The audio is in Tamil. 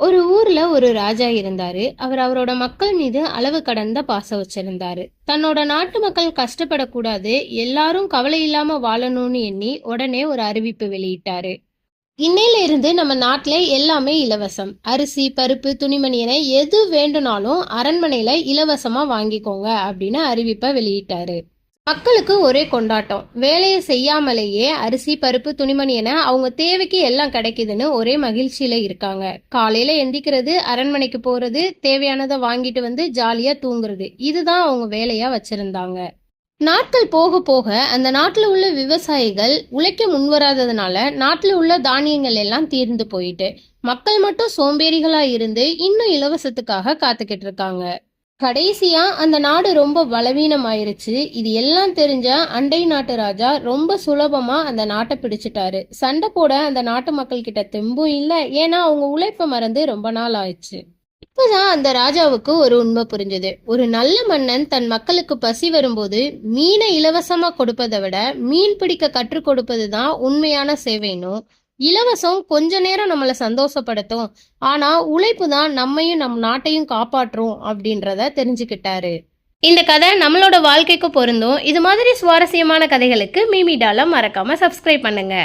ஒரு ஊர்ல ஒரு ராஜா இருந்தாரு. அவர் அவரோட மக்கள் மீது அளவு கடந்த பாசம் வச்சிருந்தாரு. தன்னோட நாட்டு மக்கள் கஷ்டப்படக்கூடாது, எல்லாரும் கவலை இல்லாம வாழணும்னு எண்ணி உடனே ஒரு அறிவிப்பு வெளியிட்டாரு. இன்னையில இருந்து நம்ம நாட்டுல எல்லாமே இலவசம். அரிசி, பருப்பு, துணிமணி என எது வேண்டுனாலும் அரண்மனையில இலவசமா வாங்கிக்கோங்க அப்படின்னு அறிவிப்பை வெளியிட்டாரு. மக்களுக்கு ஒரே கொண்டாட்டம். வேலையை செய்யாமலேயே அரிசி, பருப்பு, துணிமணி என அவங்க தேவைக்கு எல்லாம் கிடைக்குதுன்னு ஒரே மகிழ்ச்சியில இருக்காங்க. காலையில எந்திக்கிறது, அரண்மனைக்கு போறது, தேவையானதை வாங்கிட்டு வந்து ஜாலியா தூங்குறது, இதுதான் அவங்க வேலையா வச்சிருந்தாங்க. நாட்கள் போக போக அந்த நாட்டுல உள்ள விவசாயிகள் உழைக்க முன்வராததுனால நாட்டுல உள்ள தானியங்கள் எல்லாம் தீர்ந்து போயிட்டு மக்கள் மட்டும் சோம்பேறிகளா இருந்து இன்னும் இலவசத்துக்காக காத்துக்கிட்டு இருக்காங்க. கடைசியா அந்த நாடு ரொம்ப பலவீனமாயிருச்சு. இது எல்லாம் தெரிஞ்ச அண்டை நாட்டு ராஜா ரொம்ப சுலபமா அந்த நாட்டை பிடிச்சிட்டாரு. சண்டை போட அந்த நாட்டு மக்கள் கிட்ட தெம்பும் இல்ல, ஏன்னா அவங்க உழைப்ப மறந்து ரொம்ப நாள் ஆயிடுச்சு. இப்பதான் அந்த ராஜாவுக்கு ஒரு உண்மை புரிஞ்சது. ஒரு நல்ல மன்னன் தன் மக்களுக்கு பசி வரும்போது மீனை இலவசமா கொடுப்பதை விட மீன் பிடிக்க கற்றுக் கொடுப்பதுதான் உண்மையான சேவைனும், இலவசம் கொஞ்ச நேரம் நம்மளை சந்தோஷப்படுத்தும், ஆனா உழைப்பு தான் நம்மையும் நம் நாட்டையும் காப்பாற்றும் அப்படின்றத தெரிஞ்சுக்கிட்டாரு. இந்த கதை நம்மளோட வாழ்க்கைக்கு பொருந்தும். இது மாதிரி சுவாரஸ்யமான கதைகளுக்கு மிமிடால மறக்காம சப்ஸ்கிரைப் பண்ணுங்க.